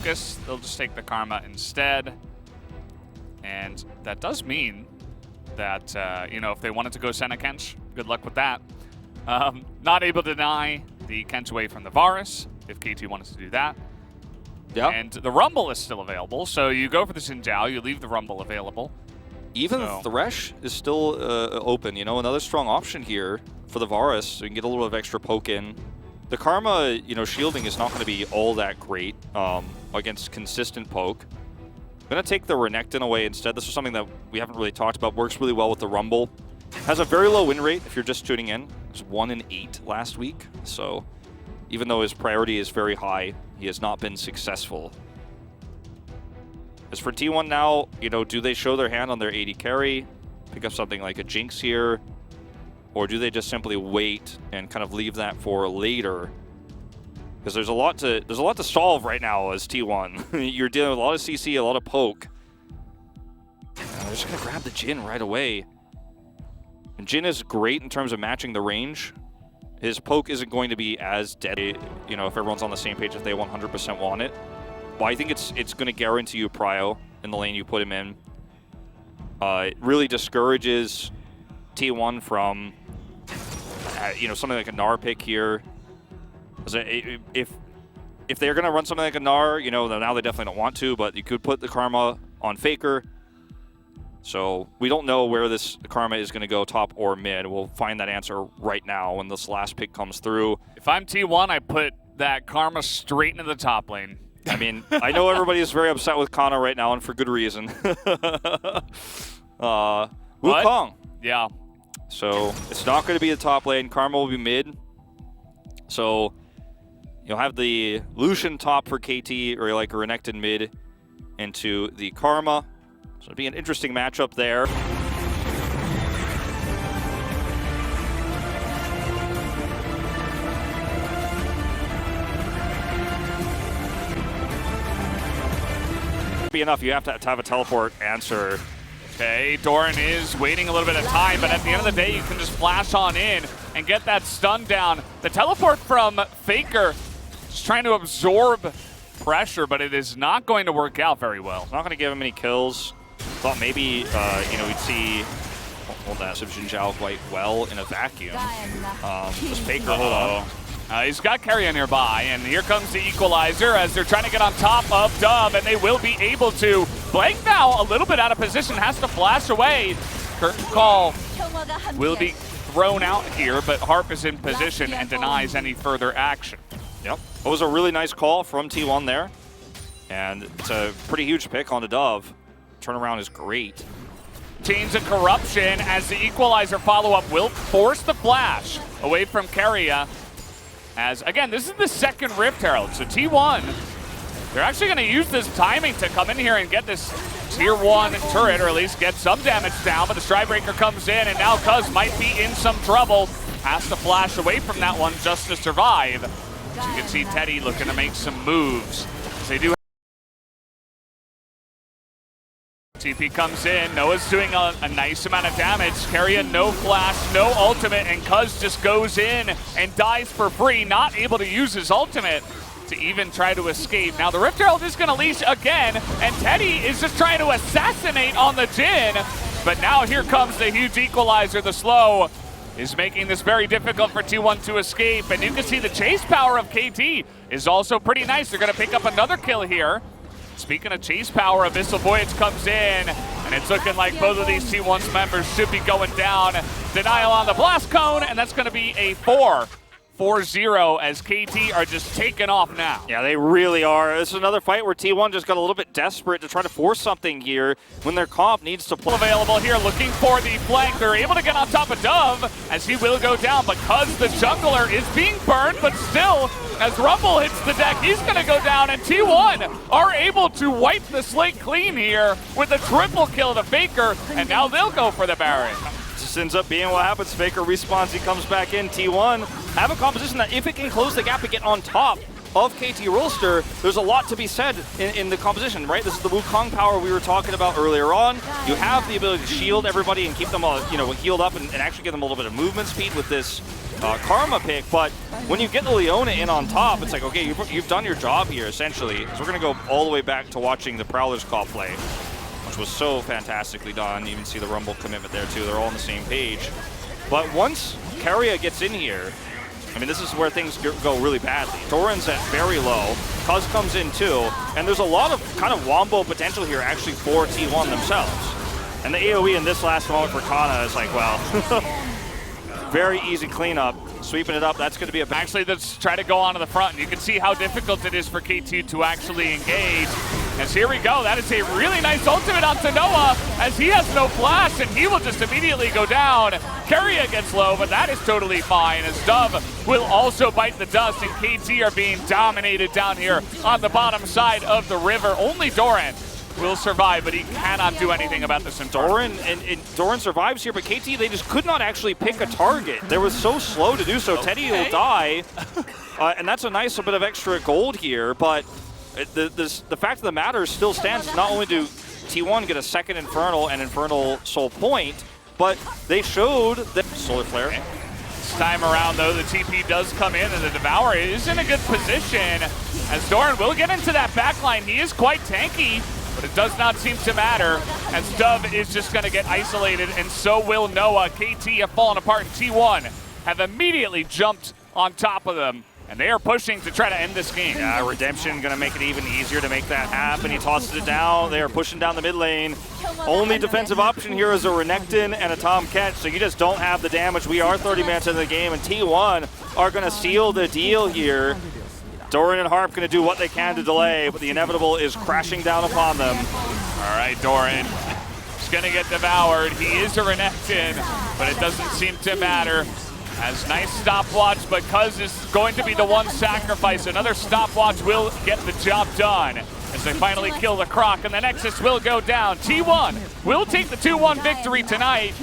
focus. They'll just take the Karma instead. And that does mean that, you know, if they wanted to go Senna Kench, good luck with that. Not able to deny the Kench away from the Varus, if KT wanted to do that. Yeah. And the Rumble is still available, so you go for the Xin Zhao, you leave the Rumble available. Even Thresh is still open, you know, another strong option here for the Varus, so you can get a little bit of extra poke in. The Karma, you know, shielding is not going to be all that great against consistent poke. I'm going to take the Renekton away instead. This is something that we haven't really talked about. Works really well with the Rumble. Has a very low win rate if you're just tuning in. It was 1 in 8 last week, so even though his priority is very high, he has not been successful. As for T1 now, you know, do they show their hand on their AD carry, pick up something like a Jinx here, or do they just simply wait and kind of leave that for later? Because there's a lot to solve right now as T1. You're dealing with a lot of CC, a lot of poke. And they're just gonna grab the Jhin right away. And Jhin is great in terms of matching the range. His poke isn't going to be as deadly, you know, if everyone's on the same page, if they 100% want it. But I think it's going to guarantee you prio in the lane you put him in. It really discourages T1 from, you know, something like a Gnar pick here. If they're going to run something like a Gnar, you know, now they definitely don't want to, but you could put the Karma on Faker. So we don't know where this Karma is going to go, top or mid. We'll find that answer right now when this last pick comes through. If I'm T1, I put that Karma straight into the top lane. I mean, I know everybody is very upset with Canna right now, and for good reason. Wukong. Yeah. So it's not going to be the top lane. Karma will be mid. So you'll have the Lucian top for KT, or like a Renekton mid into the Karma. So it'll be an interesting matchup there. Be enough, you have to have a teleport answer. Okay, Doran is waiting a little bit of time, but at the end of the day, you can just flash on in and get that stun down. The teleport from Faker is trying to absorb pressure, but it is not going to work out very well. It's not going to give him any kills. Thought maybe, you know, we'd see hold that Xin Zhao quite well in a vacuum. Just Faker, hold on. He's got Carrion nearby, and here comes the equalizer as they're trying to get on top of Dub, and they will be able to. Blank now a little bit out of position, has to flash away. Curtain call will be thrown out here, but Harp is in position and denies any further action. Yep, it was a really nice call from T1 there, and it's a pretty huge pick on the Dove. Turnaround is great. Chains of Corruption as the equalizer follow-up will force the flash away from Keria. As, again, this is the second Rift Herald, so T1, they're actually going to use this timing to come in here and get this tier 1 turret, or at least get some damage down, but the Stridebreaker comes in, and now Cuz might be in some trouble. Has to flash away from that one just to survive. So you can see Teddy looking to make some moves. They do. TP comes in, Noah's doing a nice amount of damage. Keria, no flash, no ultimate, and Cuz just goes in and dies for free, not able to use his ultimate to even try to escape. Now the Rift Herald is gonna leash again, and Teddy is just trying to assassinate on the Jhin, but now here comes the huge equalizer. The slow is making this very difficult for T1 to escape, and you can see the chase power of KT is also pretty nice. They're gonna pick up another kill here. Speaking of chase power, Abyssal Voyage comes in, and it's looking like both of these T1's members should be going down. Denial on the Blast Cone, and that's going to be a 4-0 as KT are just taking off now. Yeah, they really are. This is another fight where T1 just got a little bit desperate to try to force something here when their comp needs to play. Available here, looking for the flank. They're able to get on top of Dove as he will go down because the jungler is being burned, but still, as Rumble hits the deck, he's going to go down, and T1 are able to wipe the slate clean here with a triple kill to Faker, and now they'll go for the Baron. This ends up being what happens. Faker respawns, he comes back in. T1 have a composition that if it can close the gap and get on top of KT Rolster, there's a lot to be said in the composition, right? This is the Wukong power we were talking about earlier on. You have the ability to shield everybody and keep them all, you know, healed up and actually give them a little bit of movement speed with this Karma pick, but when you get the Leona in on top, it's like, okay, you've done your job here, essentially. So we're going to go all the way back to watching the Prowler's call play, which was so fantastically done. You even see the Rumble commitment there, too. They're all on the same page. But once Keria gets in here, I mean, this is where things go really badly. Doran's at very low. Cuz comes in, too. And there's a lot of kind of wombo potential here, actually, for T1 themselves. And the AoE in this last moment for Canna is like, well, very easy cleanup. Sweeping it up, that's going to be a... Actually, let's try to go on to the front. You can see how difficult it is for KT to actually engage. As here we go, that is a really nice ultimate onto Noah, as he has no flash, and he will just immediately go down. Keria gets low, but that is totally fine, as Dove will also bite the dust, and KT are being dominated down here on the bottom side of the river. Only Doran will survive, but he cannot do anything about this. Doran Doran survives here, but KT, they just could not actually pick a target. They were so slow to do so. Okay. Teddy will die, and that's a nice bit of extra gold here, but the fact of the matter still stands. Not only do T1 get a second Infernal and Infernal Soul Point, but they showed that Solar Flare. Okay. This time around, though, the TP does come in, and the Devourer is in a good position, as Doran will get into that backline. He is quite tanky, but it does not seem to matter, as Dove is just going to get isolated, and so will Noah. KT have fallen apart, and T1 have immediately jumped on top of them, and they are pushing to try to end this game. Yeah, Redemption going to make it even easier to make that happen. He tosses it down. They are pushing down the mid lane. Only defensive option here is a Renekton and a Tom Catch, so you just don't have the damage. We are 30 minutes into the game, and T1 are going to seal the deal here. Doran and Harp going to do what they can to delay, but the inevitable is crashing down upon them. All right, Doran is going to get devoured. He is a Renekton, but it doesn't seem to matter. As nice stopwatch, but Cuz is going to be the one sacrifice. Another stopwatch will get the job done as they finally kill the Croc, and the Nexus will go down. T1 will take the 2-1 victory tonight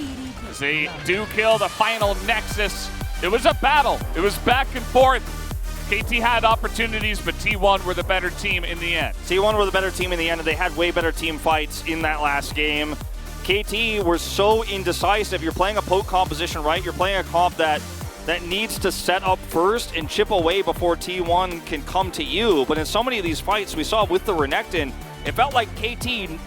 as they do kill the final Nexus. It was a battle. It was back and forth. KT had opportunities, but T1 were the better team in the end. T1 were the better team in the end, and they had way better team fights in that last game. KT were so indecisive. You're playing a poke composition, right? You're playing a comp that needs to set up first and chip away before T1 can come to you. But in so many of these fights we saw with the Renekton, it felt like KT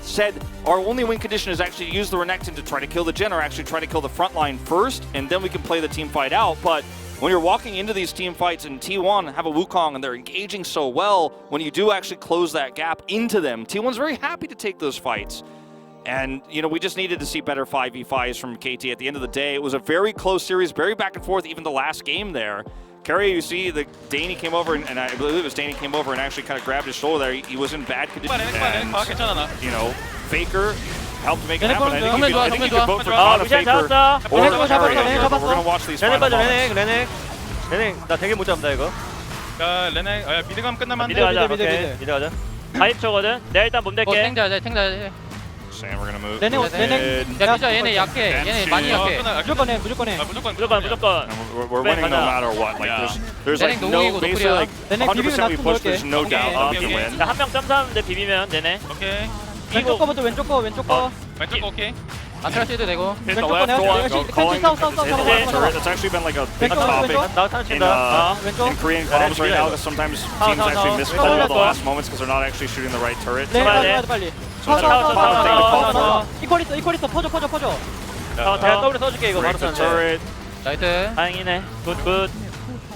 said our only win condition is actually to use the Renekton to try to kill the Jhin, or actually try to kill the front line first, and then we can play the team fight out. But when you're walking into these team fights and T1 have a Wukong and they're engaging so well, when you do actually close that gap into them, T1's very happy to take those fights. And, you know, we just needed to see better 5v5s from KT. At the end of the day, it was a very close series, very back and forth, even the last game there. Keria, you see, Danny came over, and I believe it was Danny came over and actually kind of grabbed his shoulder there. He was in bad condition. And, you know, Faker helped make it happen. I think you could vote for Canna, Faker, or Keria here, but we're going to watch these final moments. 레넥 나 되게 못 잡는다 이거. 레넥 미드 가면 끝나면 안 돼. 미드 가자. 오케이. 미드 가자. 40초거든. 내가 일단 몸 댈게. 탱자자. Sam, we're gonna move. 레넥. 야 진짜 얘네 약해. 얘네 많이 약해. 무조건 해. 무조건. And we're winning no matter what. Like there's like no basically like 100% we push. There's no doubt we can win. 한 명 점사하는데 비비면 되네. 오케이. 왼쪽 거부터 왼쪽 거. 왼쪽 오케이. 아트라시도 되고. Hit the left one, go calling the turret. It's actually been like a big topic in Korean comms right now, because sometimes teams actually miscall at the last moments because they're not actually shooting the right turret. 빨리. 이퀄리스 퍼져. 내가 더블 써줄게 이거 바로 turret. 나이트. 다행이네. 굿.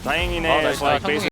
다행이네. It's like basically